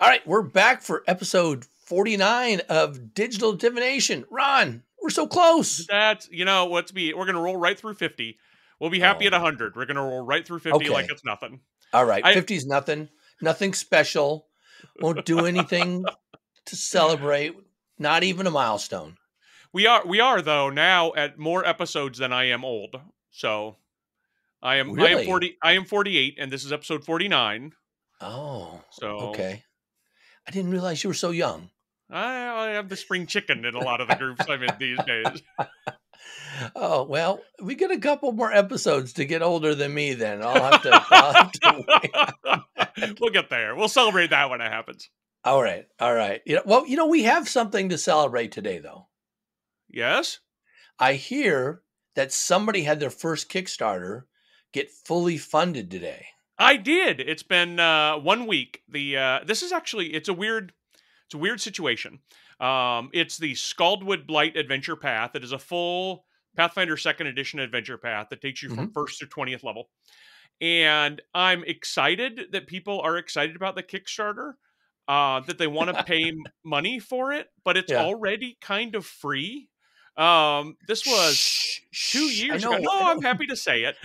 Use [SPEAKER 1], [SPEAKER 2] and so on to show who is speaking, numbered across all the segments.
[SPEAKER 1] All right, we're back for episode 49 of Digital Divination. Ron, we're so close.
[SPEAKER 2] That's, we're going to roll right through 50. We'll be happy at 100. We're going to roll right through 50 like it's nothing.
[SPEAKER 1] All right, 50 is nothing. Nothing special. Won't do anything to celebrate. Not even a milestone.
[SPEAKER 2] We are though now at more episodes than I am old. So I am 48 and this is episode 49.
[SPEAKER 1] Oh.
[SPEAKER 2] So
[SPEAKER 1] okay. I didn't realize you were so young.
[SPEAKER 2] I have the spring chicken in a lot of the groups I'm in these days.
[SPEAKER 1] Oh, well, we get a couple more episodes to get older than me then. I'll have to wait.
[SPEAKER 2] We'll get there. We'll celebrate that when it happens.
[SPEAKER 1] All right. We have something to celebrate today, though.
[SPEAKER 2] Yes?
[SPEAKER 1] I hear that somebody had their first Kickstarter get fully funded today.
[SPEAKER 2] I did. It's been 1 week. It's a weird situation. It's the Scaldwood Blight Adventure Path. It is a full Pathfinder 2nd Edition adventure path that takes you from 1st to 20th level. And I'm excited that people are excited about the Kickstarter, that they want to pay money for it, but it's already kind of free. This was 2 years ago. No, I'm happy to say it.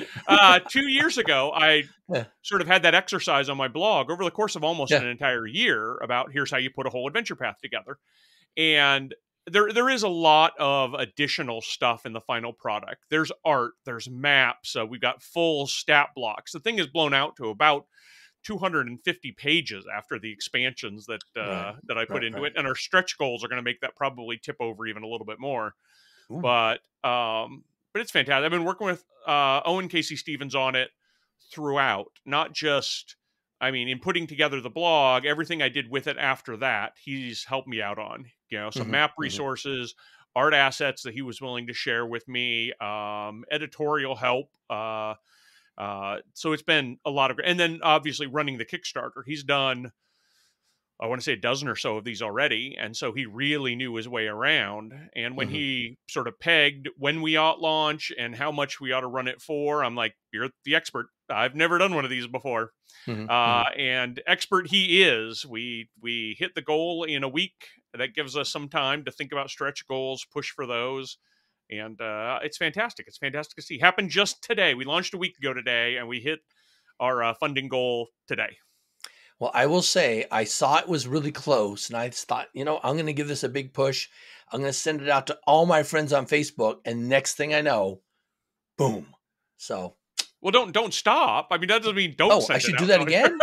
[SPEAKER 2] 2 years ago, I sort of had that exercise on my blog over the course of almost an entire year about here's how you put a whole adventure path together. And there is a lot of additional stuff in the final product. There's art, there's maps. We've got full stat blocks. The thing is blown out to about 250 pages after the expansions that I put into it. And our stretch goals are going to make that probably tip over even a little bit more. Ooh. But it's fantastic. I've been working with Owen Casey Stevens on it throughout, not just, in putting together the blog, everything I did with it after that, he's helped me out on, some map resources, art assets that he was willing to share with me, editorial help. So it's been a lot of, and then obviously running the Kickstarter, he's done, I want to say a dozen or so of these already. And so he really knew his way around. And when he sort of pegged when we ought launch and how much we ought to run it for, I'm like, you're the expert. I've never done one of these before. And expert he is. We hit the goal in a week. That gives us some time to think about stretch goals, push for those. And it's fantastic. It's fantastic to see. Happened just today. We launched a week ago today, and we hit our funding goal today.
[SPEAKER 1] Well, I will say I saw it was really close, and I thought, I'm going to give this a big push. I'm going to send it out to all my friends on Facebook, and next thing I know, boom. So,
[SPEAKER 2] well, don't stop. That doesn't mean don't. Send
[SPEAKER 1] I should
[SPEAKER 2] it
[SPEAKER 1] do that again.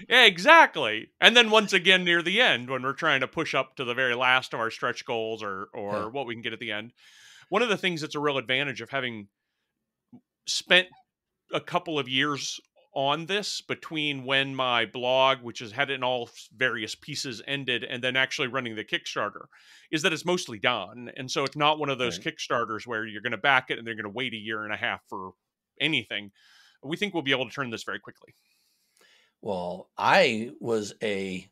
[SPEAKER 2] Yeah, exactly. And then once again near the end, when we're trying to push up to the very last of our stretch goals or what we can get at the end, one of the things that's a real advantage of having spent a couple of years on this between when my blog, which has had it in all various pieces, ended, and then actually running the Kickstarter, is that it's mostly done. And so it's not one of those Kickstarters where you're going to back it and they're going to wait a year and a half for anything. We think we'll be able to turn this very quickly.
[SPEAKER 1] Well, I was a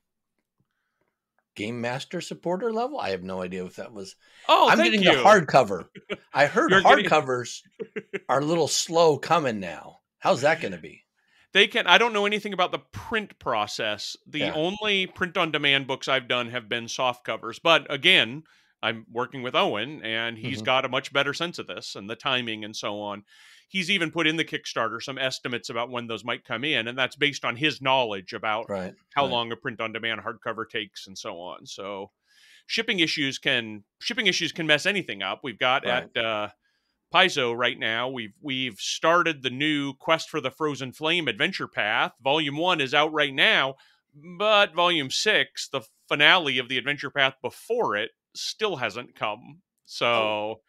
[SPEAKER 1] Game Master supporter level. I have no idea if that was. I'm getting the hardcover. I heard hardcovers are a little slow coming now. How's that going to be?
[SPEAKER 2] I don't know anything about the print process. The only print on demand books I've done have been soft covers. But again, I'm working with Owen and he's got a much better sense of this and the timing and so on. He's even put in the Kickstarter some estimates about when those might come in. And that's based on his knowledge about how long a print on demand hardcover takes and so on. So shipping issues can mess anything up. We've got at Paizo right now, we've started the new Quest for the Frozen Flame adventure path. Volume 1 is out right now, but Volume 6, the finale of the adventure path before it, still hasn't come. So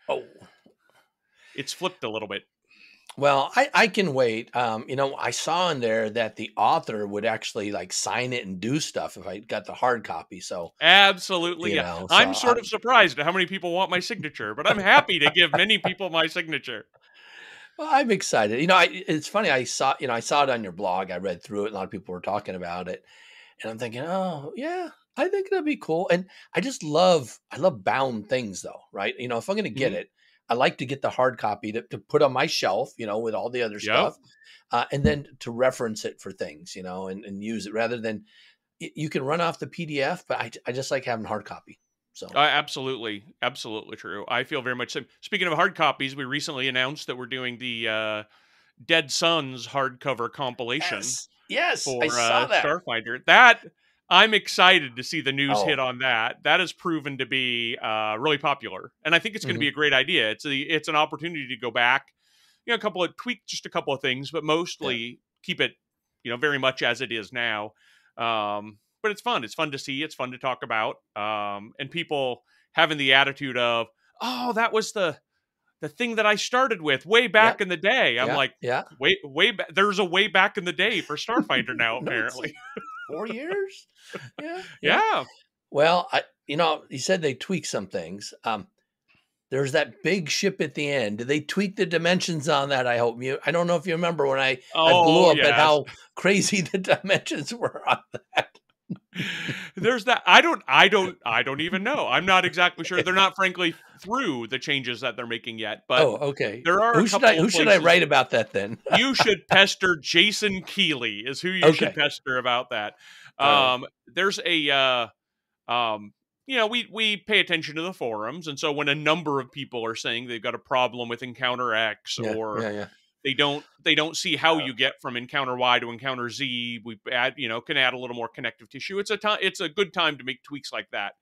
[SPEAKER 2] it's flipped a little bit.
[SPEAKER 1] Well, I can wait. I saw in there that the author would actually sign it and do stuff if I got the hard copy. So
[SPEAKER 2] absolutely, yeah. I'm sort of surprised at how many people want my signature, but I'm happy to give many people my signature.
[SPEAKER 1] Well, I'm excited. It's funny. I saw it on your blog. I read through it. A lot of people were talking about it, and I'm thinking, oh yeah, I think that'd be cool. And I love bound things though, right? If I'm going to get it, I like to get the hard copy to put on my shelf, with all the other stuff, and then to reference it for things, and use it rather than you can run off the PDF, but I just like having hard copy. So
[SPEAKER 2] Absolutely, absolutely true. I feel very much. Speaking of hard copies, we recently announced that we're doing the Dead Sons hardcover compilation
[SPEAKER 1] yes, I
[SPEAKER 2] for
[SPEAKER 1] saw that.
[SPEAKER 2] Starfinder. That I'm excited to see the news hit
[SPEAKER 1] Oh,
[SPEAKER 2] on that. That has proven to be really popular, and I think it's going to
[SPEAKER 1] hmm
[SPEAKER 2] be a great idea. It's an opportunity to go back, tweak just a couple of things, but
[SPEAKER 1] yeah,
[SPEAKER 2] mostly keep it, very much as it is now. But it's fun. It's fun to see. It's fun to talk about. And people having the attitude of, oh, that was the thing that I started with way
[SPEAKER 1] yeah,
[SPEAKER 2] back in the day. I'm
[SPEAKER 1] yeah,
[SPEAKER 2] like,
[SPEAKER 1] yeah.
[SPEAKER 2] way back. There's a way back in the day for Starfinder now,
[SPEAKER 1] No, it's
[SPEAKER 2] apparently.
[SPEAKER 1] like 4 years. Yeah, yeah.
[SPEAKER 2] Yeah.
[SPEAKER 1] Well, you said they tweak some things. There's that big ship at the end. Did they tweak the dimensions on that? I don't know if you remember when I blew
[SPEAKER 2] Oh,
[SPEAKER 1] up at
[SPEAKER 2] yes.
[SPEAKER 1] how crazy the dimensions were on that.
[SPEAKER 2] There's that. I don't even know. I'm not exactly sure. They're not frankly through the changes that they're making yet, but
[SPEAKER 1] Oh, okay.
[SPEAKER 2] there are a
[SPEAKER 1] Who should I
[SPEAKER 2] couple
[SPEAKER 1] who
[SPEAKER 2] of
[SPEAKER 1] should I
[SPEAKER 2] places
[SPEAKER 1] write about that then?
[SPEAKER 2] you should pester. Jason Keeley is who you should
[SPEAKER 1] Okay.
[SPEAKER 2] pester about that.
[SPEAKER 1] All right.
[SPEAKER 2] There's a we pay attention to the forums, and so when a number of people are saying they've got a problem with Encounter X,
[SPEAKER 1] Yeah,
[SPEAKER 2] or
[SPEAKER 1] yeah, yeah.
[SPEAKER 2] they don't see how you get from Encounter Y to Encounter Z, we can add a little more connective tissue. It's a good time to make tweaks like that.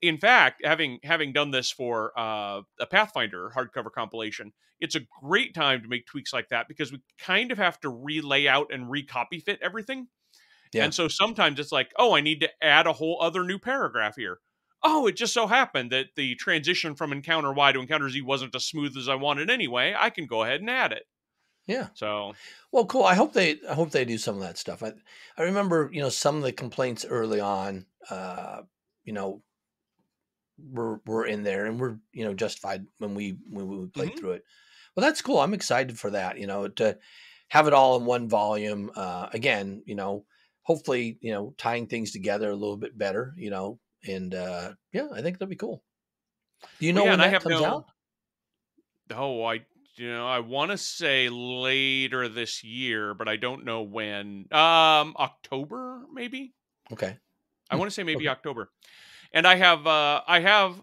[SPEAKER 2] In fact, having done this for a Pathfinder hardcover compilation, it's a great time to make tweaks like that, because we kind of have to relay out and recopy fit everything.
[SPEAKER 1] Yeah.
[SPEAKER 2] And so sometimes it's like, oh, I need to add a whole other new paragraph here. Oh, it just so happened that the transition from Encounter Y to Encounter Z wasn't as smooth as I wanted anyway. I can go ahead and add it.
[SPEAKER 1] Yeah.
[SPEAKER 2] So,
[SPEAKER 1] Well, cool. I hope they do some of that stuff. I remember, some of the complaints early on, you know, were in there and we're, justified when we played
[SPEAKER 2] mhm.
[SPEAKER 1] through it. Well, that's cool. I'm excited for that, to have it all in one volume. Again, hopefully, tying things together a little bit better, and yeah, I think that'd be cool. Do you
[SPEAKER 2] Well,
[SPEAKER 1] know
[SPEAKER 2] yeah,
[SPEAKER 1] when
[SPEAKER 2] and I
[SPEAKER 1] that
[SPEAKER 2] have
[SPEAKER 1] comes
[SPEAKER 2] no.
[SPEAKER 1] out?
[SPEAKER 2] Oh, I want to say later this year, but I don't know when. October maybe.
[SPEAKER 1] Okay.
[SPEAKER 2] I
[SPEAKER 1] Hmm.
[SPEAKER 2] want to say maybe
[SPEAKER 1] Okay.
[SPEAKER 2] October. And no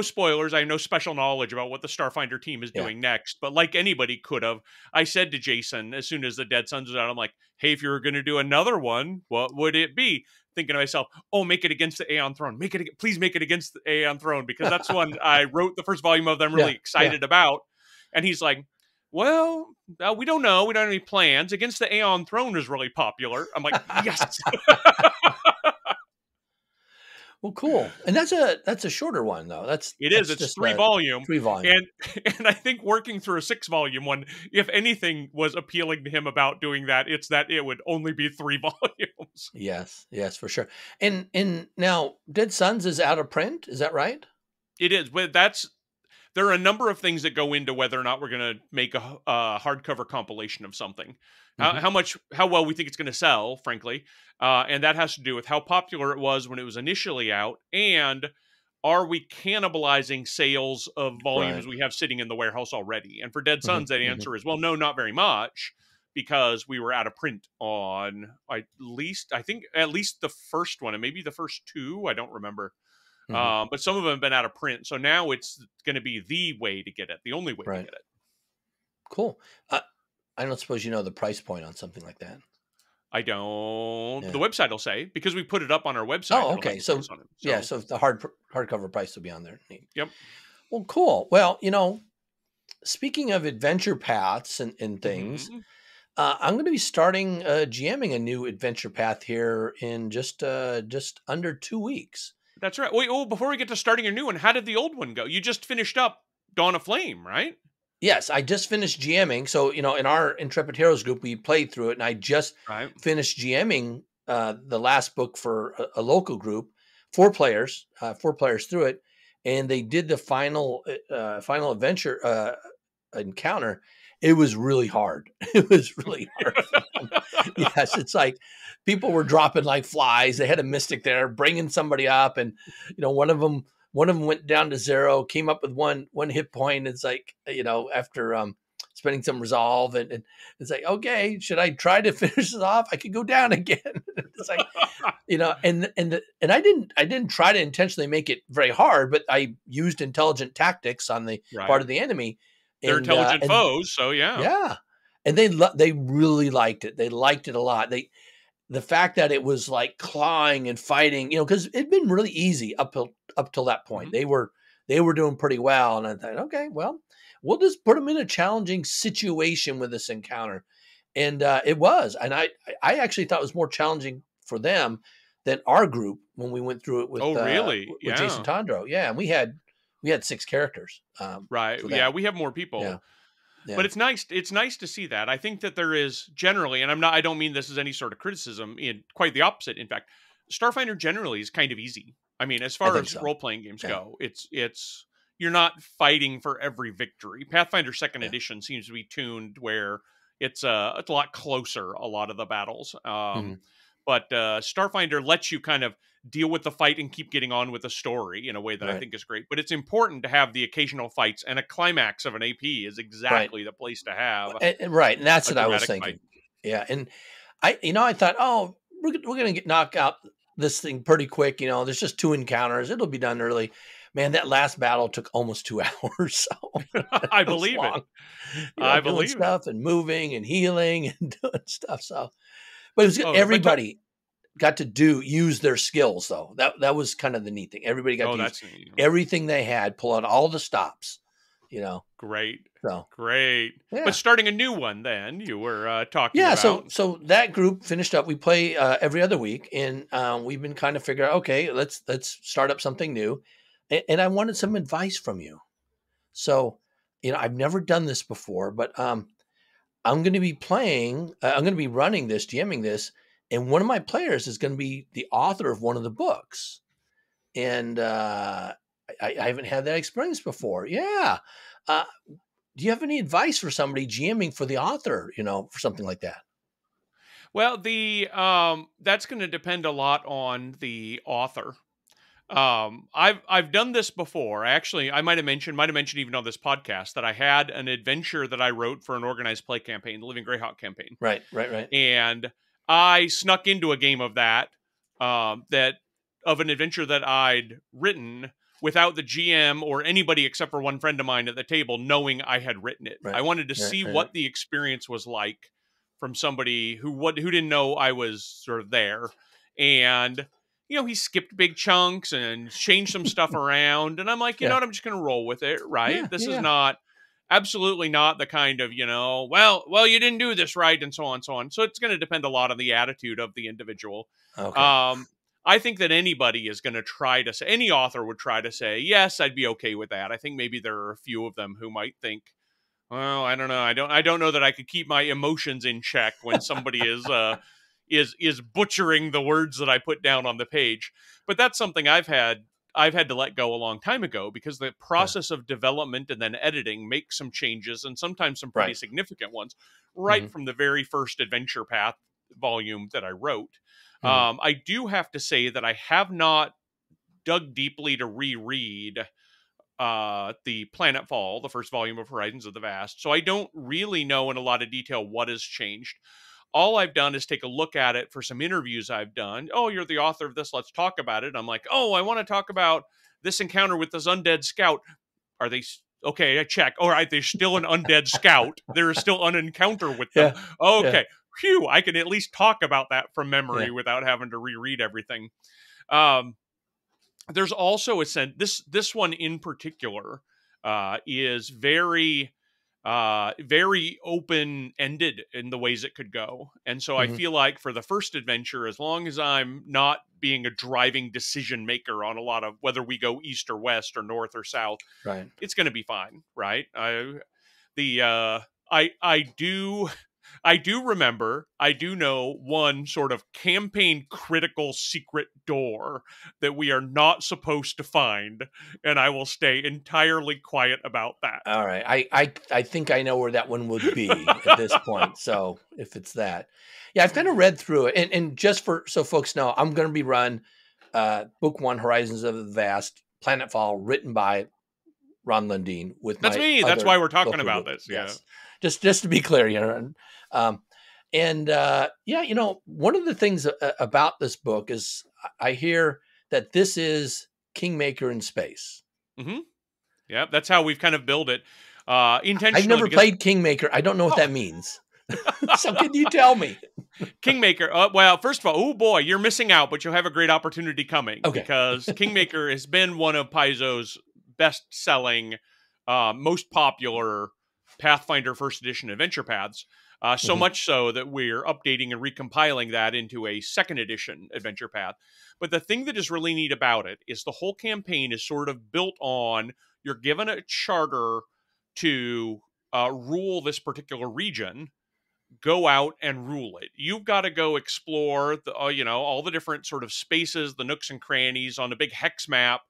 [SPEAKER 2] spoilers. I have no special knowledge about what the Starfinder team is
[SPEAKER 1] Yeah.
[SPEAKER 2] doing next. But like anybody could have, I said to Jason as soon as the Dead Sons was out, I'm like, hey, if you were going to do another one, what would it be? Thinking to myself, oh, make it against the Aeon Throne. Please make it against the Aeon Throne, because that's the one I wrote the first volume of that I'm really
[SPEAKER 1] Yeah. Yeah.
[SPEAKER 2] excited about. And he's like, well, we don't know. We don't have any plans. Against the Aeon Throne is really popular. I'm like, yes.
[SPEAKER 1] Well, cool. And that's a shorter one though. That's
[SPEAKER 2] It is.
[SPEAKER 1] that's
[SPEAKER 2] It's
[SPEAKER 1] just
[SPEAKER 2] three
[SPEAKER 1] a
[SPEAKER 2] volume,
[SPEAKER 1] 3 volume.
[SPEAKER 2] and and I think working through a 6 volume one, if anything was appealing to him about doing that, it's that it would only be 3 volumes.
[SPEAKER 1] Yes, yes, for sure. And now Dead Sons is out of print. Is that right?
[SPEAKER 2] It is, but there are a number of things that go into whether or not we're going to make a hardcover compilation of something.
[SPEAKER 1] Hmm.
[SPEAKER 2] How well we think it's going to sell, frankly, and that has to do with how popular it was when it was initially out, and are we cannibalizing sales of volumes
[SPEAKER 1] Right.
[SPEAKER 2] we have sitting in the warehouse already? And for Dead
[SPEAKER 1] Hmm.
[SPEAKER 2] Sons, that
[SPEAKER 1] Hmm.
[SPEAKER 2] answer is, well, no, not very much, because we were out of print on I think at least the first one, and maybe the first two. I don't remember.
[SPEAKER 1] Hmm.
[SPEAKER 2] But some of them have been out of print, so now it's going to be the way to get it, the only way to
[SPEAKER 1] Right.
[SPEAKER 2] get it.
[SPEAKER 1] Cool. I don't suppose you know the price point on something like that.
[SPEAKER 2] I don't. The
[SPEAKER 1] Yeah.
[SPEAKER 2] website will say, because we put it up on our website.
[SPEAKER 1] Oh,
[SPEAKER 2] It'll have
[SPEAKER 1] okay.
[SPEAKER 2] the price
[SPEAKER 1] So
[SPEAKER 2] on it.
[SPEAKER 1] yeah,
[SPEAKER 2] So,
[SPEAKER 1] so the hardcover price will be on there. Neat.
[SPEAKER 2] yep.
[SPEAKER 1] Well, cool. Well, speaking of adventure paths and things,
[SPEAKER 2] Hmm.
[SPEAKER 1] I'm going to be starting GMing a new adventure path here in just under 2 weeks.
[SPEAKER 2] That's right. Wait, before we get to starting your new one, how did the old one go? You just finished up Dawn of Flame, right?
[SPEAKER 1] Yes, I just finished GMing. So, in our Intrepid Heroes group, we played through it, and I just
[SPEAKER 2] Right.
[SPEAKER 1] finished GMing the last book for a local group, 4 players through it, and they did the final adventure encounter. It was really hard. It was really hard for them. Yes, it's like people were dropping like flies. They had a mystic there, bringing somebody up, and one of them went down to 0, came up with one hit point. It's like after spending some resolve, and it's like, okay, should I try to finish this off? I could go down again. It's like, and I didn't try to intentionally make it very hard, but I used intelligent tactics on the part
[SPEAKER 2] Right.
[SPEAKER 1] of the enemy.
[SPEAKER 2] They're intelligent
[SPEAKER 1] And
[SPEAKER 2] foes, so yeah.
[SPEAKER 1] yeah, and they really liked it. They liked it a lot. The fact that it was like clawing and fighting, because it'd been really easy up till that point.
[SPEAKER 2] Mhm.
[SPEAKER 1] They were doing pretty well, and I thought, okay, well, we'll just put them in a challenging situation with this encounter, and it was. And I actually thought it was more challenging for them than our group when we went through it
[SPEAKER 2] Oh, really?
[SPEAKER 1] with Jason
[SPEAKER 2] Yeah.
[SPEAKER 1] Tondro. Yeah, and we had 6 characters.
[SPEAKER 2] Right.
[SPEAKER 1] For
[SPEAKER 2] Yeah,
[SPEAKER 1] that.
[SPEAKER 2] we have more
[SPEAKER 1] Yeah,
[SPEAKER 2] people. But
[SPEAKER 1] yeah,
[SPEAKER 2] it's nice to see that. I think that there is generally, and I don't mean this as any sort of criticism, in quite the opposite, in fact. Starfinder generally is kind of easy. I mean, as
[SPEAKER 1] I
[SPEAKER 2] far
[SPEAKER 1] think
[SPEAKER 2] as
[SPEAKER 1] so.
[SPEAKER 2] role-playing games
[SPEAKER 1] Yeah,
[SPEAKER 2] go, it's you're not fighting for every victory. Pathfinder Second
[SPEAKER 1] yeah.
[SPEAKER 2] Edition seems to be tuned where it's a lot closer, a lot of the battles.
[SPEAKER 1] Mhm.
[SPEAKER 2] But Starfinder lets you kind of deal with the fight and keep getting on with the story in a way that I
[SPEAKER 1] Right,
[SPEAKER 2] think is great. But it's important to have the occasional fights, and a climax of an AP is
[SPEAKER 1] right.
[SPEAKER 2] exactly the place to have
[SPEAKER 1] Right, and that's
[SPEAKER 2] a
[SPEAKER 1] what I was
[SPEAKER 2] dramatic fight.
[SPEAKER 1] thinking. Yeah, and I thought, oh, we're gonna knock out this thing pretty quick. There's just 2 encounters. It'll be done early. Man, that last battle took almost 2 hours. So
[SPEAKER 2] I
[SPEAKER 1] it was
[SPEAKER 2] believe it.
[SPEAKER 1] long.
[SPEAKER 2] I
[SPEAKER 1] Doing
[SPEAKER 2] believe it.
[SPEAKER 1] stuff and moving and healing and doing stuff. So, but it was good.
[SPEAKER 2] Oh, but
[SPEAKER 1] Everybody got to use their skills though. That was kind of the neat thing. Everybody got
[SPEAKER 2] oh,
[SPEAKER 1] to use
[SPEAKER 2] that's neat.
[SPEAKER 1] everything they had, pull out all the stops.
[SPEAKER 2] Great,
[SPEAKER 1] So
[SPEAKER 2] great. But
[SPEAKER 1] yeah.
[SPEAKER 2] starting a new one, then you were talking
[SPEAKER 1] Yeah, so
[SPEAKER 2] about.
[SPEAKER 1] that group finished up. We play every other week, and we've been kind of figuring out, okay, let's start up something new. And I wanted some advice from you. So, I've never done this before, but I'm going to be playing. I'm going to be running this, GMing this, and one of my players is going to be the author of one of the books, and I haven't had that experience before. Yeah. Uh, do you have any advice for somebody GMing for the author? For something like that.
[SPEAKER 2] Well, the that's going to depend a lot on the author. I've done this before. I might have mentioned even on this podcast that I had an adventure that I wrote for an organized play campaign, the Living Greyhawk campaign,
[SPEAKER 1] Right, right, right.
[SPEAKER 2] and I snuck into a game of that that of an adventure that I'd written without the GM or anybody except for one friend of mine at the table knowing I had written it.
[SPEAKER 1] Right.
[SPEAKER 2] I wanted to
[SPEAKER 1] Right,
[SPEAKER 2] see
[SPEAKER 1] right, right.
[SPEAKER 2] what the experience was like from somebody who didn't know I was sort of there, and he skipped big chunks and changed some stuff around. And I'm like, you know
[SPEAKER 1] Yeah.
[SPEAKER 2] what? I'm just going to roll with it. Right.
[SPEAKER 1] Yeah.
[SPEAKER 2] This
[SPEAKER 1] Yeah.
[SPEAKER 2] is
[SPEAKER 1] Yeah.
[SPEAKER 2] not absolutely not the kind of, well, you didn't do this right. And so on, so on. So it's going to depend a lot on the attitude of the individual.
[SPEAKER 1] Okay.
[SPEAKER 2] Um, I think that anybody is going to try to say, any author would try to say, yes, I'd be okay with that. I think maybe there are a few of them who might think, well, I don't know. I don't know that I could keep my emotions in check when somebody is butchering the words that I put down on the page. But that's something I've had to let go a long time ago, because the
[SPEAKER 1] Yeah.
[SPEAKER 2] process of development and then editing makes some changes, and sometimes some pretty
[SPEAKER 1] Right.
[SPEAKER 2] significant ones, right
[SPEAKER 1] Hmm.
[SPEAKER 2] from the very first Adventure Path volume that I wrote.
[SPEAKER 1] Hmm.
[SPEAKER 2] I do have to say that I have not dug deeply to reread the Planetfall, the first volume of Horizons of the Vast. So I don't really know in a lot of detail what has changed. All I've done is take a look at it for some interviews I've done. Oh, you're the author of this. Let's talk about it. I'm like, oh, I want to talk about this encounter with this undead scout. Are they okay? I check. All right, there's still an undead scout. There is still an encounter with them.
[SPEAKER 1] Yeah. Yeah.
[SPEAKER 2] Okay, phew! I can at least talk about that from
[SPEAKER 1] Yeah.
[SPEAKER 2] memory without having to reread everything. Um, there's also a sense this one in particular is very very open ended in the ways it could go, and so I
[SPEAKER 1] Hmm.
[SPEAKER 2] feel like for the first adventure, as long as I'm not being a driving decision maker on a lot of whether we go east or west or north or south,
[SPEAKER 1] Right.
[SPEAKER 2] it's going to be fine, right? I do remember, I do know one sort of campaign critical secret door that we are not supposed to find, and I will stay entirely quiet about that.
[SPEAKER 1] All right. I think I know where that one would be at this point. So if it's that, yeah, I've kind of read through it, and just so folks know, I'm going to be run book 1, Horizons of the Vast, Planetfall, written by Ron Lundeen with
[SPEAKER 2] That's
[SPEAKER 1] my
[SPEAKER 2] me. That's
[SPEAKER 1] other
[SPEAKER 2] why we're talking
[SPEAKER 1] co-creator.
[SPEAKER 2] about this. Yeah.
[SPEAKER 1] Yes. just to be clear, um, and yeah, one of the things about this book is I hear that this is Kingmaker in space.
[SPEAKER 2] Mm-hmm. Yeah, that's how we've kind of built it
[SPEAKER 1] I've
[SPEAKER 2] intentionally
[SPEAKER 1] never
[SPEAKER 2] because
[SPEAKER 1] played Kingmaker. I don't know what
[SPEAKER 2] oh,
[SPEAKER 1] that means. So can you tell me?
[SPEAKER 2] Kingmaker. Well, first of all, oh boy, you're missing out, but you'll have a great opportunity coming
[SPEAKER 1] Okay.
[SPEAKER 2] because Kingmaker has been one of Paizo's best-selling, most popular Pathfinder First Edition adventure paths. So
[SPEAKER 1] Mhm,
[SPEAKER 2] much so that we're updating and recompiling that into a second edition adventure path. But the thing that is really neat about it is the whole campaign is sort of built on you're given a charter to rule this particular region, go out and rule it. You've got to go explore the, all the different sort of spaces, the nooks and crannies on a big hex map.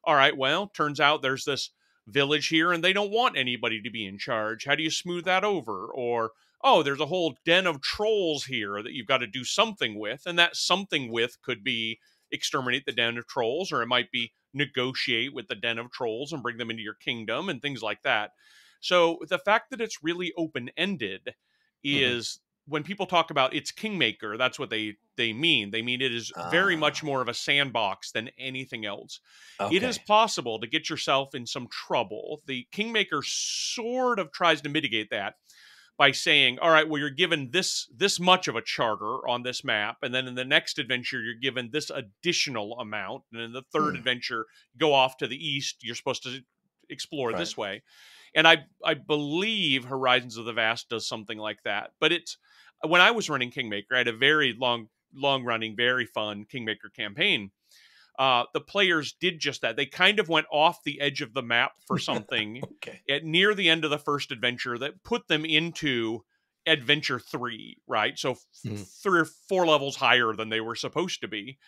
[SPEAKER 2] All right, well, turns out there's this village here and they don't want anybody to be in charge. How do you smooth that over? Or, oh, there's a whole den of trolls here that you've got to do something with. And that something with could be exterminate the den of trolls, or it might be negotiate with the den of trolls and bring them into your kingdom and things like that. So the fact that it's really open ended
[SPEAKER 1] mhm.
[SPEAKER 2] is when people talk about it's Kingmaker, that's what they mean. They mean it is very much
[SPEAKER 1] Ah,
[SPEAKER 2] more of a sandbox than anything else. It is
[SPEAKER 1] okay.
[SPEAKER 2] possible to get yourself in some trouble. The Kingmaker sort of tries to mitigate that by saying, all right, well, you're given this much of a charter on this map, and then in the next adventure, you're given this additional amount, and in the third
[SPEAKER 1] Hmm,
[SPEAKER 2] adventure, go off to the east, you're supposed to explore
[SPEAKER 1] right.
[SPEAKER 2] this way. And I believe Horizons of the Vast does something like that. But it's when I was running Kingmaker, I had a very long running, very fun Kingmaker campaign. The players did just that. They kind of went off the edge of the map for something
[SPEAKER 1] Okay.
[SPEAKER 2] at near the end of the first adventure that put them into adventure 3, right? So
[SPEAKER 1] Mhm,
[SPEAKER 2] 3 or 4 levels higher than they were supposed to be.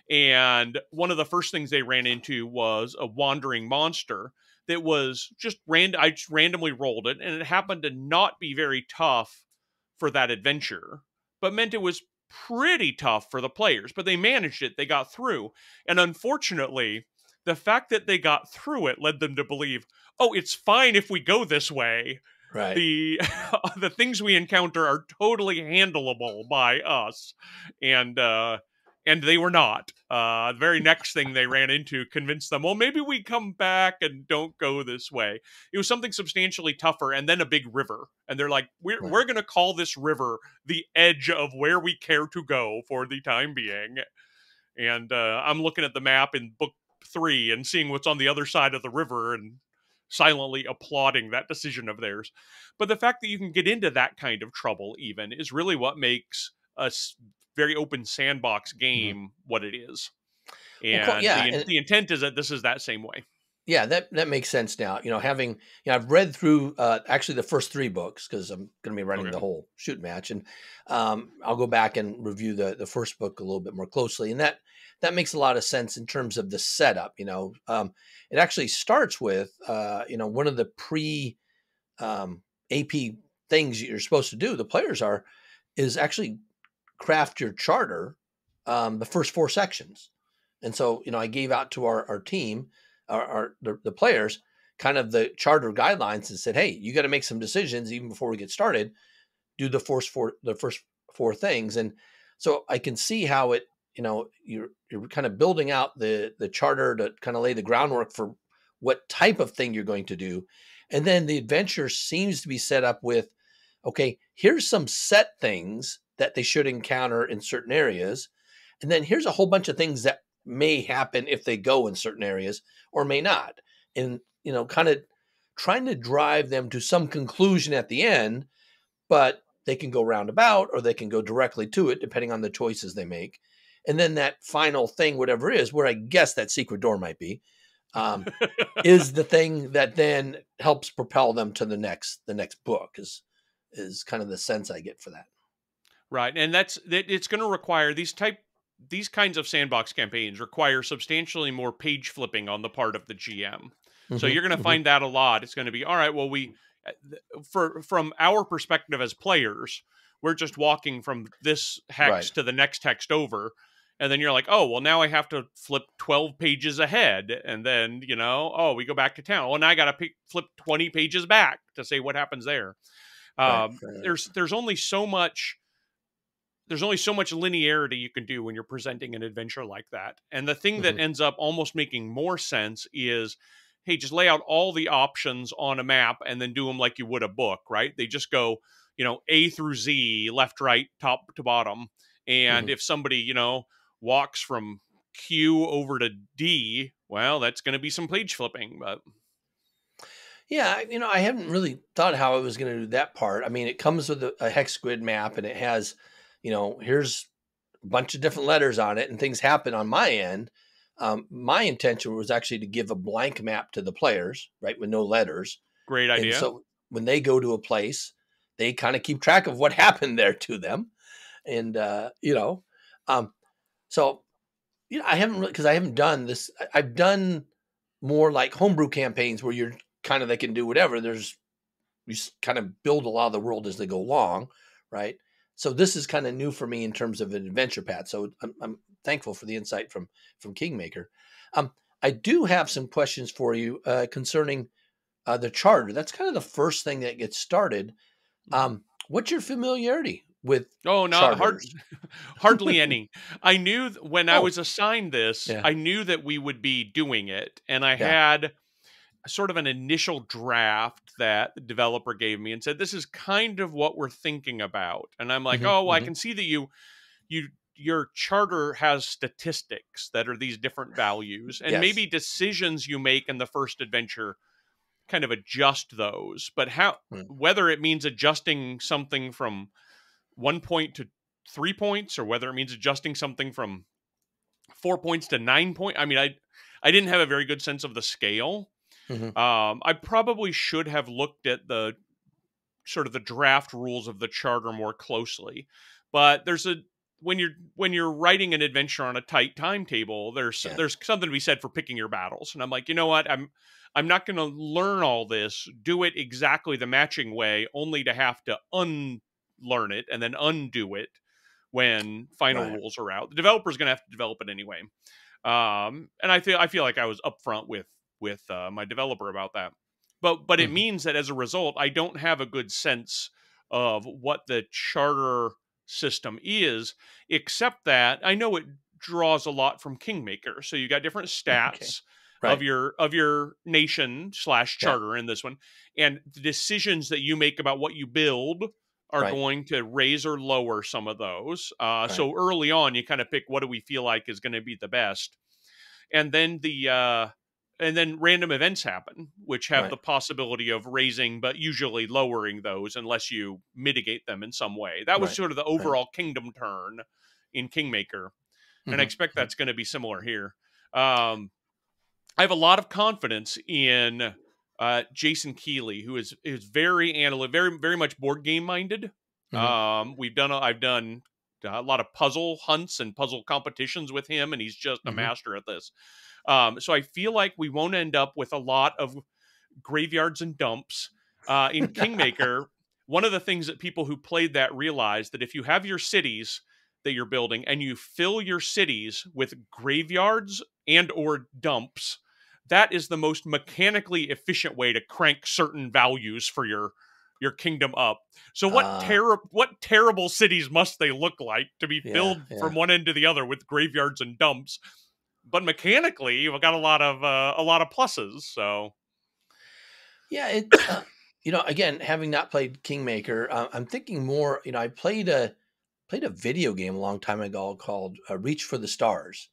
[SPEAKER 2] And one of the first things they ran into was a wandering monster that was just random. I just randomly rolled it, and it happened to not be very tough for that adventure, but meant it was pretty tough for the players. But they managed it, they got through. And unfortunately, the fact that they got through it led them to believe, oh, it's fine if we go this way.
[SPEAKER 1] right.
[SPEAKER 2] The the things we encounter are totally handleable by us, and they were not. The very next thing they ran into convinced them, well, maybe we come back and don't go this way. It was something substantially tougher, and then a big river. And they're like, we're
[SPEAKER 1] Right.
[SPEAKER 2] going to call this river the edge of where we care to go for the time being. And I'm looking at the map in book 3 and seeing what's on the other side of the river and silently applauding that decision of theirs. But the fact that you can get into that kind of trouble even is really what makes a very open sandbox
[SPEAKER 1] Mhm.
[SPEAKER 2] game what it is.
[SPEAKER 1] Well, cool.
[SPEAKER 2] And
[SPEAKER 1] Yeah, and
[SPEAKER 2] the intent is that this is that same way.
[SPEAKER 1] yeah, that makes sense now. Having I've read through actually the first 3 books because I'm going to be running
[SPEAKER 2] Okay.
[SPEAKER 1] the whole shoot match, and I'll go back and review the first book a little bit more closely, and that makes a lot of sense in terms of the setup. It actually starts with one of the pre AP things you're supposed to do. The players is actually craft your charter, the first 4 sections. And so, I gave out to our team, the players, kind of the charter guidelines and said, hey, you got to make some decisions even before we get started. Do the first 4 things. And so I can see how you're kind of building out the charter to kind of lay the groundwork for what type of thing you're going to do. And then the adventure seems to be set up with, okay, here's some set things that they should encounter in certain areas. And then here's a whole bunch of things that may happen if they go in certain areas or may not. And, kind of trying to drive them to some conclusion at the end, but they can go roundabout or they can go directly to it, depending on the choices they make. And then that final thing, whatever it is, where I guess that secret door might be, um, is the thing that then helps propel them to the next book is kind of the sense I get for that.
[SPEAKER 2] Right. And it's going to require these kinds of sandbox campaigns require substantially more page flipping on the part of the GM. So
[SPEAKER 1] Hmm,
[SPEAKER 2] you're going to
[SPEAKER 1] hmm.
[SPEAKER 2] find that a lot. It's going to be, all right, well, from our perspective as players, we're just walking from this hex
[SPEAKER 1] Right.
[SPEAKER 2] to the next text over. And then you're like, oh, well, now I have to flip 12 pages ahead. And then, oh, we go back to town. Well, now I got to flip 20 pages back to say what happens there.
[SPEAKER 1] Right. Right.
[SPEAKER 2] There's only so much linearity you can do when you're presenting an adventure like that. And the thing that
[SPEAKER 1] Mhm.
[SPEAKER 2] ends up almost making more sense is, hey, just lay out all the options on a map and then do them like you would a book, right? They just go, A through Z, left, right, top to bottom. And
[SPEAKER 1] Mhm.
[SPEAKER 2] if somebody, walks from Q over to D, well, that's going to be some page flipping. But
[SPEAKER 1] Yeah, I haven't really thought how I was going to do that part. I mean, it comes with a hex grid map, and it has, here's a bunch of different letters on it, and things happen on my end. My intention was actually to give a blank map to the players, right, with no letters,
[SPEAKER 2] great
[SPEAKER 1] and
[SPEAKER 2] idea.
[SPEAKER 1] so when they go to a place, they kind of keep track of what happened there to them, and um, so I haven't really, because I haven't done this. I've done more like homebrew campaigns where you're kind of, they can do whatever. You kind of build a lot of the world as they go along, right? So this is kind of new for me in terms of an adventure path. So I'm thankful for the insight from Kingmaker. Um, I do have some questions for you concerning the charter. That's kind of the first thing that gets started.
[SPEAKER 2] Mhm.
[SPEAKER 1] What's your familiarity with
[SPEAKER 2] Oh, not hard,
[SPEAKER 1] charters?
[SPEAKER 2] hardly any. I knew when I
[SPEAKER 1] Oh,
[SPEAKER 2] was assigned this,
[SPEAKER 1] yeah,
[SPEAKER 2] I knew that we would be doing it, and I
[SPEAKER 1] yeah.
[SPEAKER 2] had sort of an initial draft that the developer gave me and said, "This is kind of what we're thinking about." And I'm like,
[SPEAKER 1] Hmm.
[SPEAKER 2] "Oh, well, I
[SPEAKER 1] Hmm.
[SPEAKER 2] can see that you your charter has statistics that are these different values, and
[SPEAKER 1] Yes.
[SPEAKER 2] maybe decisions you make in the first adventure kind of adjust those. But how
[SPEAKER 1] Mm.
[SPEAKER 2] whether it means adjusting something from 1 point to 3 points, or whether it means adjusting something from 4 points to 9 point. I mean, I didn't have a very good sense of the scale.
[SPEAKER 1] Hmm.
[SPEAKER 2] I probably should have looked at the sort of the draft rules of the charter more closely. But when you're writing an adventure on a tight timetable,
[SPEAKER 1] Yeah.
[SPEAKER 2] there's something to be said for picking your battles. And I'm like, you know what? I'm not going to learn all this, do it exactly the matching way, only to have to unlearn it and then undo it when final
[SPEAKER 1] Right.
[SPEAKER 2] rules are out. The developer's going to have to develop it anyway. And I feel like I was upfront with my developer about that. But it
[SPEAKER 1] Hmm.
[SPEAKER 2] means that as a result, I don't have a good sense of what the charter system is, except that I know it draws a lot from Kingmaker. So you got different
[SPEAKER 1] Okay.
[SPEAKER 2] stats
[SPEAKER 1] Right.
[SPEAKER 2] of your nation slash
[SPEAKER 1] Yeah.
[SPEAKER 2] charter in this one, and the decisions that you make about what you build are
[SPEAKER 1] Right.
[SPEAKER 2] going to raise or lower some of those.
[SPEAKER 1] Right.
[SPEAKER 2] So early on, you kind of pick what do we feel like is going to be the best, and then random events happen, which have
[SPEAKER 1] Right.
[SPEAKER 2] the possibility of raising but usually lowering those unless you mitigate them in some way. That was
[SPEAKER 1] Right.
[SPEAKER 2] sort of the
[SPEAKER 1] Right.
[SPEAKER 2] overall kingdom turn in Kingmaker, and I
[SPEAKER 1] Hmm.
[SPEAKER 2] expect
[SPEAKER 1] Hmm.
[SPEAKER 2] that's going to be similar here. Um, I have a lot of confidence in Jason Keeley, who is very analytic, very much board game minded.
[SPEAKER 1] Hmm.
[SPEAKER 2] I've done a lot of puzzle hunts and puzzle competitions with him, and he's just a
[SPEAKER 1] Hmm.
[SPEAKER 2] master at this. So I feel like we won't end up with a lot of graveyards and dumps. In Kingmaker, one of the things that people who played that realized that if you have your cities that you're building and you fill your cities with graveyards and or dumps, that is the most mechanically efficient way to crank certain values for your kingdom up. So
[SPEAKER 1] uh,
[SPEAKER 2] what terrible cities must they look like to be
[SPEAKER 1] yeah.
[SPEAKER 2] filled
[SPEAKER 1] Yeah.
[SPEAKER 2] from one end to the other with graveyards and dumps? But mechanically, you've got a lot of pluses. So
[SPEAKER 1] Yeah. Again, having not played Kingmaker, I'm thinking more. I played a video game a long time ago called Reach for the Stars,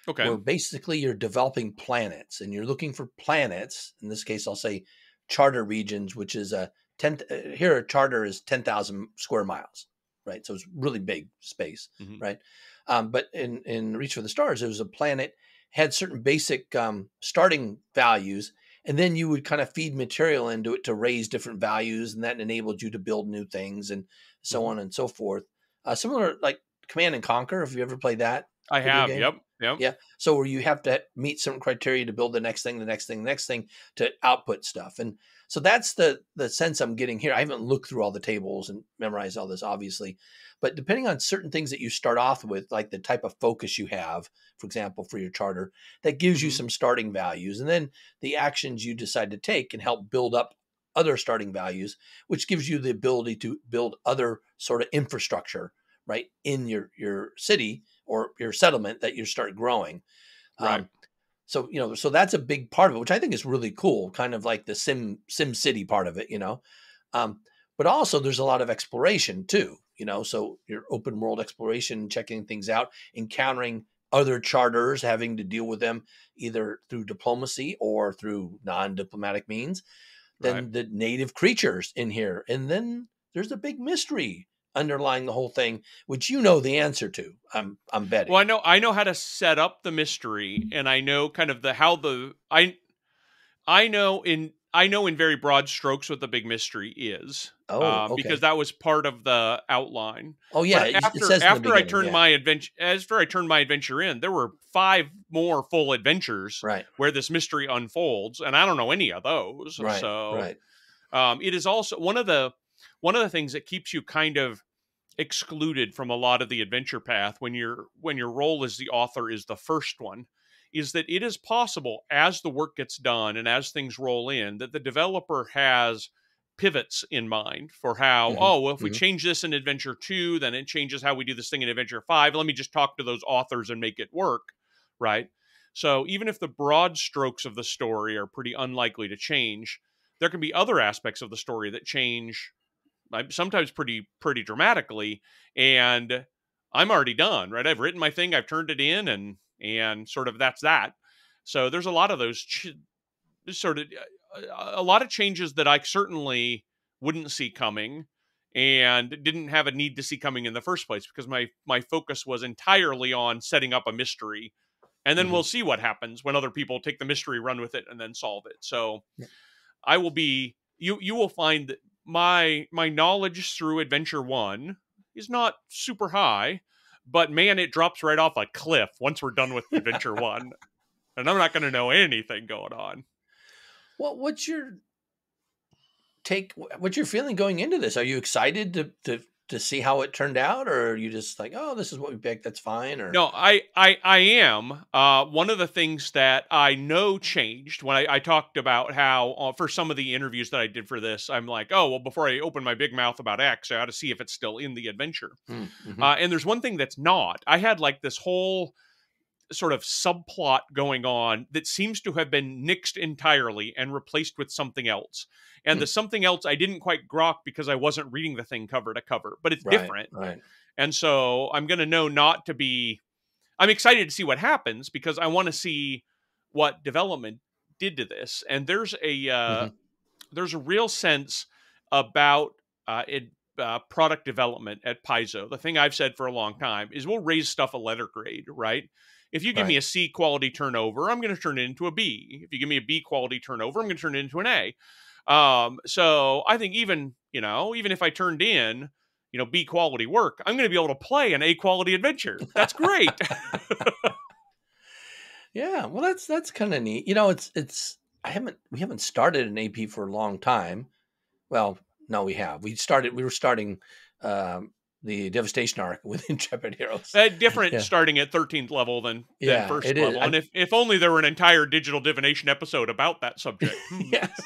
[SPEAKER 2] okay.
[SPEAKER 1] where basically you're developing planets and you're looking for planets. In this case, I'll say charter regions, which is a 10. Here, a charter is 10,000 square miles, right? So it's really big space,
[SPEAKER 2] Hmm.
[SPEAKER 1] right? But in Reach for the Stars, it was a planet had certain basic starting values, and then you would kind of feed material into it to raise different values, and that enabled you to build new things and so
[SPEAKER 2] Hmm.
[SPEAKER 1] on and so forth. Similar like Command and Conquer. If you ever played that
[SPEAKER 2] I
[SPEAKER 1] video
[SPEAKER 2] have.
[SPEAKER 1] game,
[SPEAKER 2] Yep. Yep.
[SPEAKER 1] yeah. So where you have to meet certain criteria to build the next thing, the next thing, the next thing to output stuff. And so that's the sense I'm getting here. I haven't looked through all the tables and memorized all this, obviously. But depending on certain things that you start off with, like the type of focus you have, for example, for your charter, that gives you
[SPEAKER 2] Hmm.
[SPEAKER 1] some starting values. And then the actions you decide to take can help build up other starting values, which gives you the ability to build other sort of infrastructure, right, in your city or your settlement that you start growing.
[SPEAKER 2] Right.
[SPEAKER 1] So, so that's a big part of it, which I think is really cool, kind of like the Sim City part of it, but also there's a lot of exploration too, so your open world exploration, checking things out, encountering other charters, having to deal with them either through diplomacy or through non-diplomatic means,
[SPEAKER 2] Right.
[SPEAKER 1] then the native creatures in here. And then there's a big mystery underlying the whole thing, which the answer to. I'm betting.
[SPEAKER 2] Well, I know how to set up the mystery, and I know kind of I know in very broad strokes what the big mystery is,
[SPEAKER 1] Oh,
[SPEAKER 2] because
[SPEAKER 1] okay.
[SPEAKER 2] that was part of the outline.
[SPEAKER 1] Oh yeah,
[SPEAKER 2] But
[SPEAKER 1] it says in the beginning. Yeah,
[SPEAKER 2] after I turned my adventure in, there were 5 more full adventures
[SPEAKER 1] right,
[SPEAKER 2] where this mystery unfolds, and I don't know any of those.
[SPEAKER 1] right,
[SPEAKER 2] So
[SPEAKER 1] right.
[SPEAKER 2] it is also one of the things that keeps you kind of excluded from a lot of the adventure path when your role as the author is the first one, is that it is possible, as the work gets done and as things roll in, that the developer has pivots in mind for how,
[SPEAKER 1] Hmm.
[SPEAKER 2] oh, well, if we
[SPEAKER 1] Hmm.
[SPEAKER 2] change this in adventure 2, then it changes how we do this thing in adventure 5. Let me just talk to those authors and make it work, right? So even if the broad strokes of the story are pretty unlikely to change, there can be other aspects of the story that change, sometimes pretty dramatically, and I'm already done, right? I've written my thing, I've turned it in, and sort of that's that. So there's a lot of those a lot of changes that I certainly wouldn't see coming and didn't have a need to see coming in the first place, because my focus was entirely on setting up a mystery, and then
[SPEAKER 1] Hmm.
[SPEAKER 2] we'll see what happens when other people take the mystery, run with it, and then solve it. So I will be you will find that my knowledge through adventure 1 is not super high, but man, it drops right off a cliff once we're done with adventure 1, and I'm not going to know anything going on.
[SPEAKER 1] Well, what's your take? What's your feeling going into this? Are you excited to see how it turned out, or are you just like, oh, this is what we picked, that's fine? Or
[SPEAKER 2] No, I am. One of the things that I know changed when I talked about how, for some of the interviews that I did for this, I'm like, oh, well, before I open my big mouth about X, I ought to see if it's still in the adventure.
[SPEAKER 1] mm-hmm.
[SPEAKER 2] And there's one thing that's not. I had like this whole sort of subplot going on that seems to have been nixed entirely and replaced with something else. And the something else I didn't quite grok because I wasn't reading the thing cover to cover, but it's
[SPEAKER 1] Right,
[SPEAKER 2] different.
[SPEAKER 1] right.
[SPEAKER 2] And so I'm going to know not to be, I'm excited to see what happens because I want to see what development did to this. And
[SPEAKER 1] Mm-hmm.
[SPEAKER 2] there's a real sense about product development at Paizo. The thing I've said for a long time is we'll raise stuff a letter grade, right? If you give me
[SPEAKER 1] Right.
[SPEAKER 2] a C quality turnover, I'm going to turn it into a B. If you give me a B quality turnover, I'm going to turn it into an A. So I think even if I turned in, B quality work, I'm going to be able to play an A quality adventure. That's great.
[SPEAKER 1] Yeah, well, that's kind of neat. It's we haven't started an AP for a long time. Well, no, we have. We were starting the devastation arc with Intrepid Heroes.
[SPEAKER 2] Different
[SPEAKER 1] Yeah,
[SPEAKER 2] starting at 13th level than
[SPEAKER 1] yeah,
[SPEAKER 2] first
[SPEAKER 1] it is.
[SPEAKER 2] level. And if only there were an entire digital divination episode about that subject.
[SPEAKER 1] Yes,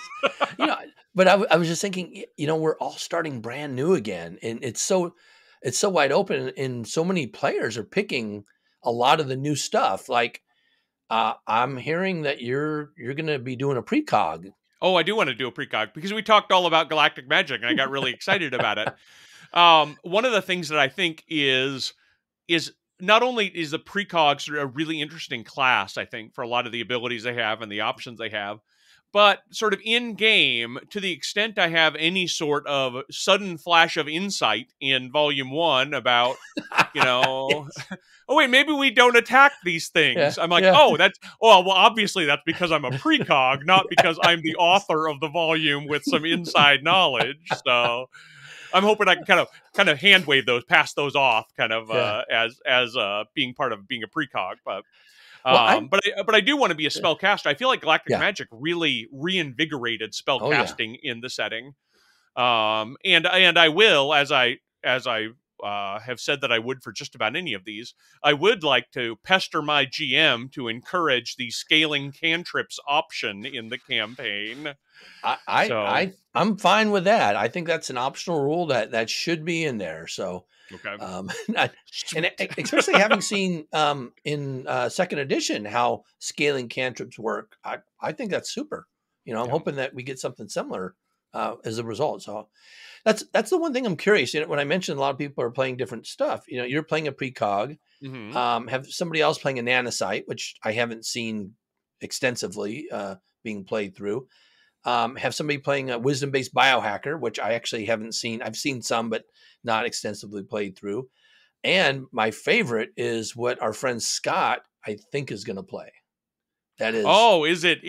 [SPEAKER 1] but I was just thinking, we're all starting brand new again, and it's so wide open, and so many players are picking a lot of the new stuff. Like, I'm hearing that you're going to be doing a precog.
[SPEAKER 2] Oh, I do want to do a precog because we talked all about galactic magic and I got really excited about it. One of the things that I think is not only is the precogs a really interesting class, I think, for a lot of the abilities they have and the options they have, but sort of in game, to the extent I have any sort of sudden flash of insight in Volume 1 about, oh
[SPEAKER 1] Yes.
[SPEAKER 2] wait, maybe we don't attack these
[SPEAKER 1] Yeah,
[SPEAKER 2] things. I'm like,
[SPEAKER 1] yeah,
[SPEAKER 2] oh, well, obviously that's because I'm a precog, not because I'm the author of the volume with some inside knowledge. So I'm hoping I can kind of hand wave those, pass those off, kind of
[SPEAKER 1] yeah.
[SPEAKER 2] as being part of being a precog. But
[SPEAKER 1] Well, I'm
[SPEAKER 2] but I do want to be a spellcaster. I feel like Galactic
[SPEAKER 1] yeah.
[SPEAKER 2] Magic really reinvigorated
[SPEAKER 1] Oh yeah.
[SPEAKER 2] spellcasting in the setting. And I will, as I have said that I would for just about any of these. I would like to pester my GM to encourage the scaling cantrips option in the campaign. So
[SPEAKER 1] I'm fine with that. I think that's an optional rule that should be in there. So,
[SPEAKER 2] okay,
[SPEAKER 1] and
[SPEAKER 2] sweet.
[SPEAKER 1] especially having seen in second edition how scaling cantrips work, I think that's super. You know, I'm
[SPEAKER 2] Yeah.
[SPEAKER 1] hoping that we get something similar as a result. So that's the one thing I'm curious. You know, when I mentioned a lot of people are playing different stuff. You know, you're playing a precog.
[SPEAKER 2] Mm-hmm.
[SPEAKER 1] Have somebody else playing a nanosite, which I haven't seen extensively being played through. Have somebody playing a wisdom-based biohacker, which I actually haven't seen. I've seen some, but not extensively played through. And my favorite is what our friend Scott, I think, is going to play. That is,
[SPEAKER 2] Oh, is it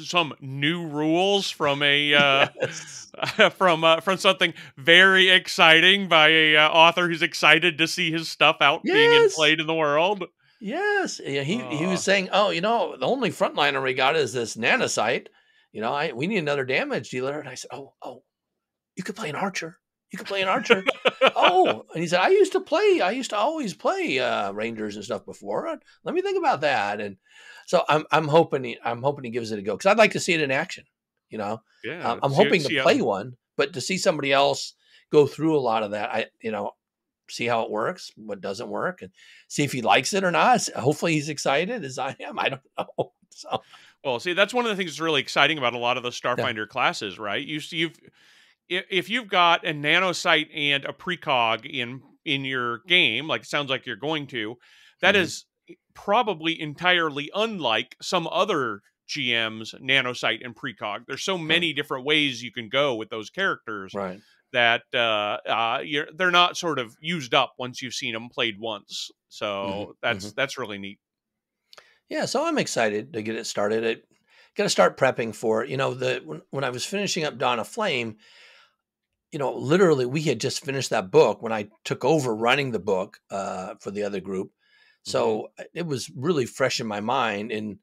[SPEAKER 2] some new rules from a
[SPEAKER 1] yes,
[SPEAKER 2] from something very exciting by a author who's excited to see his stuff out being
[SPEAKER 1] yes,
[SPEAKER 2] played in the world?
[SPEAKER 1] yes. Yeah, he
[SPEAKER 2] Uh,
[SPEAKER 1] was saying, oh, you know, the only frontliner we got is this nanosite. You know, we need another damage dealer. And I said, oh, you could play an archer. You could play an archer. Oh, and he said, I used to always play Rangers and stuff before. Let me think about that. And so I'm hoping he gives it a go because I'd like to see it in action. You know,
[SPEAKER 2] yeah.
[SPEAKER 1] I'm hoping to play one, but to see somebody else go through a lot of that, see how it works, what doesn't work, and see if he likes it or not. Hopefully, he's excited as I am. I don't know. So
[SPEAKER 2] Well, see, that's one of the things that's really exciting about a lot of the
[SPEAKER 1] yeah,
[SPEAKER 2] Starfinder classes, right? If you've got a nanosite and a precog in your game, like it sounds like you're going to, that
[SPEAKER 1] hmm
[SPEAKER 2] is probably entirely unlike some other GM's nanosite and precog. There's so
[SPEAKER 1] right,
[SPEAKER 2] many different ways you can go with those characters
[SPEAKER 1] right.
[SPEAKER 2] that they're not sort of used up once you've seen them played once.
[SPEAKER 1] hmm
[SPEAKER 2] So
[SPEAKER 1] hmm
[SPEAKER 2] that's really neat.
[SPEAKER 1] Yeah, so I'm excited to get it started. I got to start prepping for it. You know, when I was finishing up Dawn of Flame, you know, literally we had just finished that book when I took over running the book for the other group.
[SPEAKER 2] Hmm.
[SPEAKER 1] So it was really fresh in my mind. And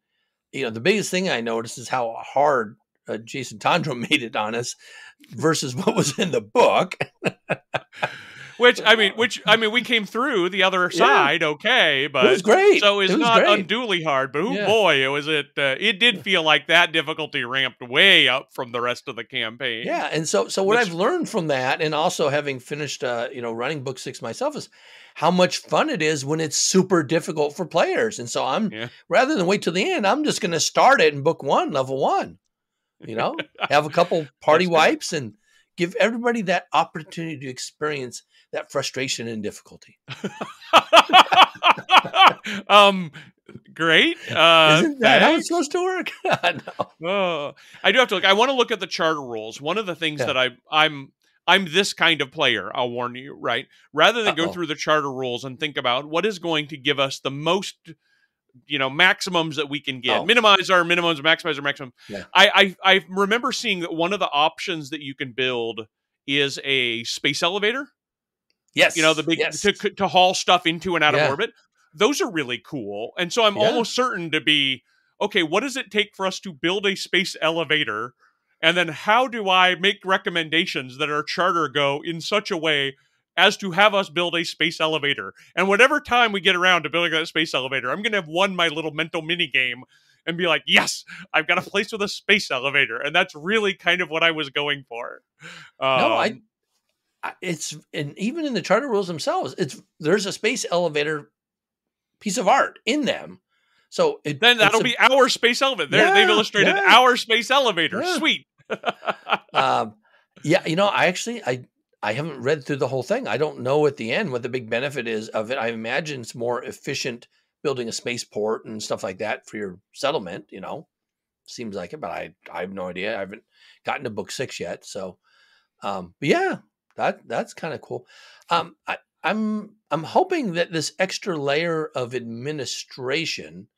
[SPEAKER 1] you know, the biggest thing I noticed is how hard Jason Tondro made it on us versus what was in the book.
[SPEAKER 2] Which I mean, we came through the other
[SPEAKER 1] Yeah,
[SPEAKER 2] side okay,
[SPEAKER 1] it was
[SPEAKER 2] but
[SPEAKER 1] great.
[SPEAKER 2] so
[SPEAKER 1] It
[SPEAKER 2] it's
[SPEAKER 1] was
[SPEAKER 2] not
[SPEAKER 1] great.
[SPEAKER 2] unduly hard. But oh
[SPEAKER 1] Yeah.
[SPEAKER 2] boy, it did feel like that difficulty ramped way up from the rest of the campaign.
[SPEAKER 1] Yeah, and so what I've
[SPEAKER 2] Which
[SPEAKER 1] learned from that, and also having finished, running book 6 myself, is how much fun it is when it's super difficult for players. And so I'm
[SPEAKER 2] yeah,
[SPEAKER 1] rather than wait till the end, I'm just going to start it in book 1, level 1. Have a couple party
[SPEAKER 2] that's good.
[SPEAKER 1] wipes and give everybody that opportunity to experience that frustration and difficulty.
[SPEAKER 2] um, great.
[SPEAKER 1] Isn't that how it's
[SPEAKER 2] Thanks.
[SPEAKER 1] supposed to work? No.
[SPEAKER 2] I do have to look. I want to look at the charter rules. One of the things
[SPEAKER 1] Yeah.
[SPEAKER 2] that I'm this kind of player. I'll warn you, right? Rather than go
[SPEAKER 1] Uh-oh.
[SPEAKER 2] through the charter rules and think about what is going to give us the most, maximums that we can get,
[SPEAKER 1] Oh,
[SPEAKER 2] minimize our minimums, maximize our maximum.
[SPEAKER 1] yeah.
[SPEAKER 2] I remember seeing that one of the options that you can build is a space elevator. The
[SPEAKER 1] Yes.
[SPEAKER 2] big
[SPEAKER 1] Yes.
[SPEAKER 2] to haul stuff into and out of
[SPEAKER 1] Yeah.
[SPEAKER 2] orbit. Those are really cool. And so I'm
[SPEAKER 1] Yeah.
[SPEAKER 2] almost certain to be okay, what does it take for us to build a space elevator? And then how do I make recommendations that our charter go in such a way as to have us build a space elevator? And whatever time we get around to building that space elevator, I'm going to have won my little mental mini game and be like, yes, I've got a place with a space elevator. And that's really kind of what I was going for.
[SPEAKER 1] No,
[SPEAKER 2] Um,
[SPEAKER 1] it's and even in the charter rules themselves, there's a space elevator piece of art in them. So
[SPEAKER 2] Then
[SPEAKER 1] it's
[SPEAKER 2] that'll
[SPEAKER 1] a
[SPEAKER 2] be our space elevator. They've
[SPEAKER 1] yeah,
[SPEAKER 2] illustrated
[SPEAKER 1] yeah,
[SPEAKER 2] our space elevator.
[SPEAKER 1] yeah.
[SPEAKER 2] Sweet.
[SPEAKER 1] Um, yeah, I haven't read through the whole thing. I don't know at the end what the big benefit is of it. I imagine it's more efficient building a spaceport and stuff like that for your settlement, Seems like it, but I have no idea. I haven't gotten to book 6 yet. So but yeah, that's kind of cool. I'm hoping that this extra layer of administration,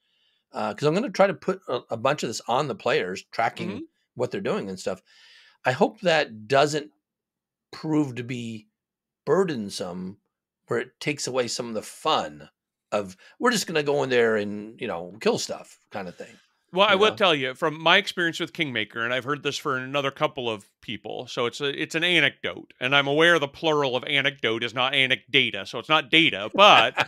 [SPEAKER 1] because I'm going to try to put a bunch of this on the players, tracking
[SPEAKER 2] Hmm.
[SPEAKER 1] what they're doing and stuff. I hope that doesn't prove to be burdensome, where it takes away some of the fun of we're just going to go in there and kill stuff kind of thing.
[SPEAKER 2] Well, I
[SPEAKER 1] you
[SPEAKER 2] will
[SPEAKER 1] know?
[SPEAKER 2] tell you from my experience with Kingmaker, and I've heard this for another couple of people. So it's an anecdote, and I'm aware the plural of anecdote is not anecdata, so it's not data. But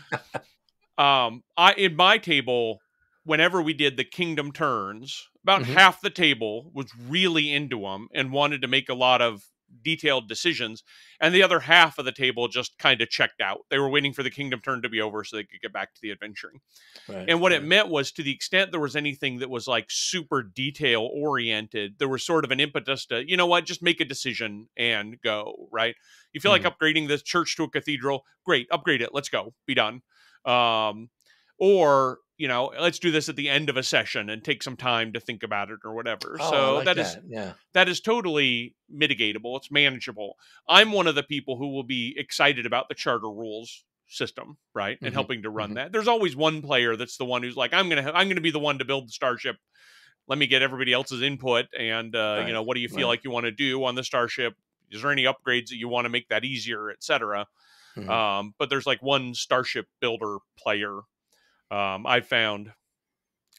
[SPEAKER 2] I in my table, whenever we did the Kingdom turns, about
[SPEAKER 1] Mhm.
[SPEAKER 2] half the table was really into them and wanted to make a lot of detailed decisions, and the other half of the table just kind of checked out. They were waiting for the Kingdom turn to be over so they could get back to the adventuring.
[SPEAKER 1] Right,
[SPEAKER 2] And what it
[SPEAKER 1] right.
[SPEAKER 2] meant was, to the extent there was anything that was like super detail oriented, there was sort of an impetus to, you know what, just make a decision and go, right? You feel like
[SPEAKER 1] Mhm.
[SPEAKER 2] upgrading this church to a cathedral, great, upgrade it, let's go, be done. Um, or, let's do this at the end of a session and take some time to think about it or whatever.
[SPEAKER 1] Oh, I
[SPEAKER 2] So
[SPEAKER 1] like
[SPEAKER 2] that is
[SPEAKER 1] that. Yeah.
[SPEAKER 2] that is totally mitigatable. It's manageable. I'm one of the people who will be excited about the charter rules system, right? And
[SPEAKER 1] Mhm.
[SPEAKER 2] helping to run
[SPEAKER 1] Mhm.
[SPEAKER 2] that. There's always one player that's the one who's like, I'm gonna be the one to build the starship. Let me get everybody else's input, and
[SPEAKER 1] Right,
[SPEAKER 2] what do you feel
[SPEAKER 1] right.
[SPEAKER 2] like you want to do on the starship? Is there any upgrades that you want to make that easier, etc.?
[SPEAKER 1] Mhm.
[SPEAKER 2] But there's like one starship builder player I found.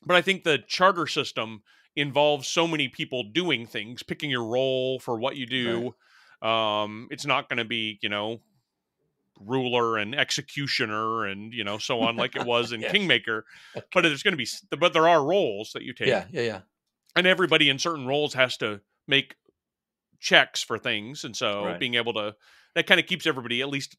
[SPEAKER 2] But I think the charter system involves so many people doing things, picking your role for what you
[SPEAKER 1] Right.
[SPEAKER 2] do. It's not going to be, ruler and executioner and so on like it was in
[SPEAKER 1] Yeah.
[SPEAKER 2] Kingmaker, but
[SPEAKER 1] Okay.
[SPEAKER 2] there's going to be but there are roles that you take,
[SPEAKER 1] Yeah, yeah, yeah.
[SPEAKER 2] and everybody in certain roles has to make checks for things, and so
[SPEAKER 1] Right.
[SPEAKER 2] being able to that kind of keeps everybody at least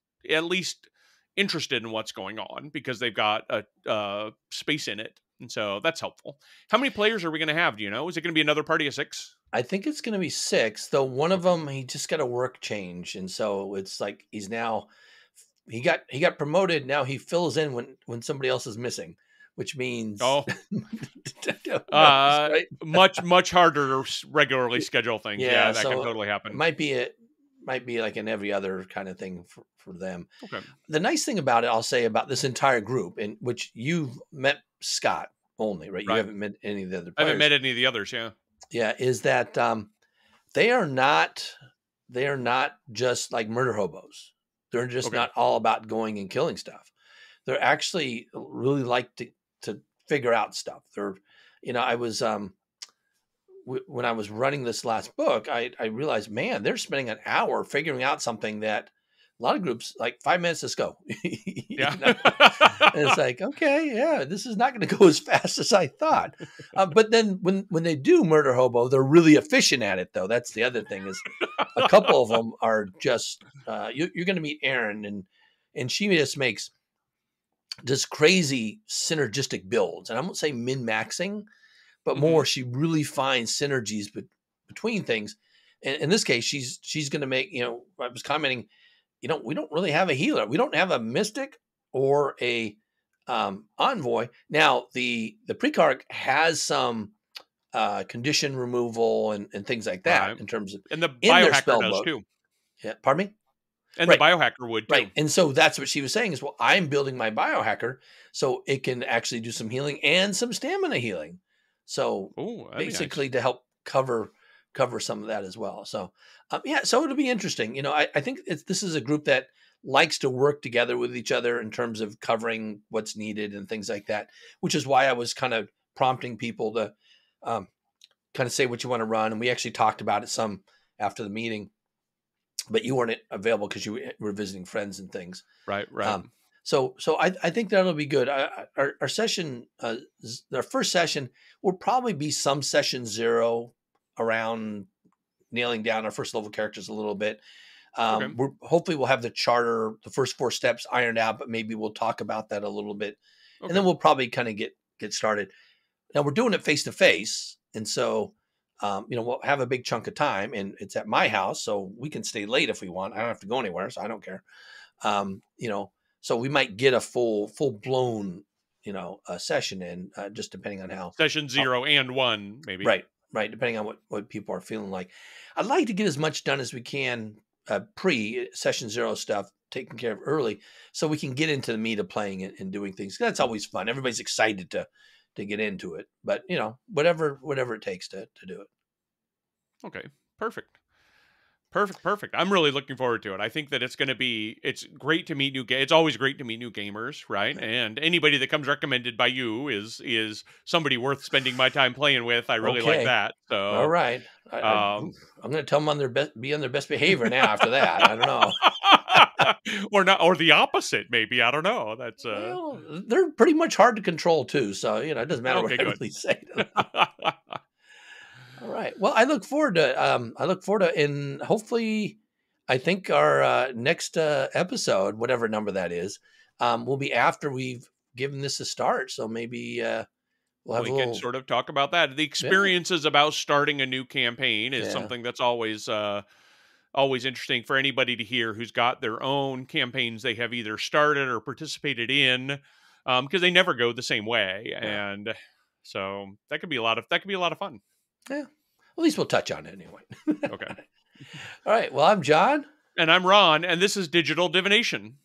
[SPEAKER 2] interested in what's going on because they've got a space in it, and so that's helpful. How many players are we going to have? Do you know? Is it going to be another party of 6?
[SPEAKER 1] I think it's gonna be 6, though one of
[SPEAKER 2] Okay.
[SPEAKER 1] them, he just got a work change, and so it's like he got promoted, now he fills in when somebody else is missing, which means
[SPEAKER 2] Oh,
[SPEAKER 1] who knows, right?
[SPEAKER 2] much harder to regularly schedule things. Yeah,
[SPEAKER 1] Yeah,
[SPEAKER 2] that can
[SPEAKER 1] so
[SPEAKER 2] totally
[SPEAKER 1] it
[SPEAKER 2] happen.
[SPEAKER 1] might be like in every other kind of thing for them.
[SPEAKER 2] Okay.
[SPEAKER 1] The nice thing about it, I'll say about this entire group, in which you've met Scott only, right? You
[SPEAKER 2] Right.
[SPEAKER 1] haven't met any of the other
[SPEAKER 2] I haven't
[SPEAKER 1] players.
[SPEAKER 2] met any of the others. Yeah.
[SPEAKER 1] Yeah, is that they are not they are not just like murder hobos. They're just
[SPEAKER 2] Okay.
[SPEAKER 1] not all about going and killing stuff. They're actually really like to figure out stuff. I was when I was running this last book, I realized, man, they're spending an hour figuring out something that a lot of groups like 5 minutes. Let's go.
[SPEAKER 2] Yeah.
[SPEAKER 1] And it's like, okay, yeah, this is not going to go as fast as I thought. But then when they do murder hobo, they're really efficient at it, though. That's the other thing is a couple of them are just you're going to meet Erin, and she just makes just crazy synergistic builds, and I won't say min maxing, but
[SPEAKER 2] Hmm.
[SPEAKER 1] more she really finds synergies between things. And in this case, she's going to make. I was commenting. We don't really have a healer. We don't have a mystic or a envoy. Now the precarc has some condition removal and things like that
[SPEAKER 2] Right.
[SPEAKER 1] in terms of
[SPEAKER 2] And the
[SPEAKER 1] in their
[SPEAKER 2] biohacker
[SPEAKER 1] spell
[SPEAKER 2] does
[SPEAKER 1] book.
[SPEAKER 2] too.
[SPEAKER 1] Yeah, pardon me.
[SPEAKER 2] And the
[SPEAKER 1] Right,
[SPEAKER 2] biohacker would
[SPEAKER 1] right.
[SPEAKER 2] too.
[SPEAKER 1] And so that's what she was saying is, well, I'm building my biohacker so it can actually do some healing and some stamina healing. So
[SPEAKER 2] Oh, that'd be nice.
[SPEAKER 1] basically to help cover some of that as well. So yeah, so it'll be interesting. I think this is a group that likes to work together with each other in terms of covering what's needed and things like that, which is why I was kind of prompting people to um, kind of say what you want to run. And we actually talked about it some after the meeting, but you weren't available because you were visiting friends and things.
[SPEAKER 2] Right. Right.
[SPEAKER 1] Um, so I think that'll be good. Our session, our first session will probably be some session 0 around nailing down our first level characters a little bit.
[SPEAKER 2] Okay.
[SPEAKER 1] Hopefully we'll have the charter, the first 4 steps ironed out, but maybe we'll talk about that a little bit, and
[SPEAKER 2] Okay.
[SPEAKER 1] then we'll probably kind of get started. Now we're doing it face to face, and so we'll have a big chunk of time, and it's at my house, so we can stay late if we want. I don't have to go anywhere, so I don't care. Um, you know, so we might get a full blown session in, just depending on
[SPEAKER 2] Session
[SPEAKER 1] how
[SPEAKER 2] 0 and 1, maybe.
[SPEAKER 1] right, right, depending on what people are feeling like. I'd like to get as much done as we can pre session 0 stuff taken care of early, so we can get into the meat of playing it and doing things. That's always fun. Everybody's excited to get into it, but whatever it takes to do it.
[SPEAKER 2] Okay. Perfect. Perfect. I'm really looking forward to it. I think that it's great to meet it's always great to meet new gamers, right? And anybody that comes recommended by you is somebody worth spending my time playing with. I really like
[SPEAKER 1] Okay.
[SPEAKER 2] that.
[SPEAKER 1] All
[SPEAKER 2] So,
[SPEAKER 1] right.
[SPEAKER 2] um,
[SPEAKER 1] I'm going to tell them on their be on their best behavior now after that. I don't know.
[SPEAKER 2] or not, or the opposite, maybe. I don't know. That's
[SPEAKER 1] Well, they're pretty much hard to control too. So, it doesn't matter what
[SPEAKER 2] okay,
[SPEAKER 1] I
[SPEAKER 2] good.
[SPEAKER 1] really say to them. All right. Well, I look forward to, and hopefully, I think our next episode, whatever number that is, will be after we've given this a start. So maybe we'll have a
[SPEAKER 2] We can
[SPEAKER 1] little,
[SPEAKER 2] sort of talk about that. The
[SPEAKER 1] yeah,
[SPEAKER 2] experiences about starting a new campaign is
[SPEAKER 1] yeah,
[SPEAKER 2] something that's always interesting for anybody to hear who's got their own campaigns they have either started or participated in, because they never go the same way,
[SPEAKER 1] yeah,
[SPEAKER 2] and so that could be a lot of fun.
[SPEAKER 1] yeah. At least we'll touch on it anyway.
[SPEAKER 2] Okay,
[SPEAKER 1] All right. Well, I'm John.
[SPEAKER 2] and I'm Ron, and this is Digital Divination.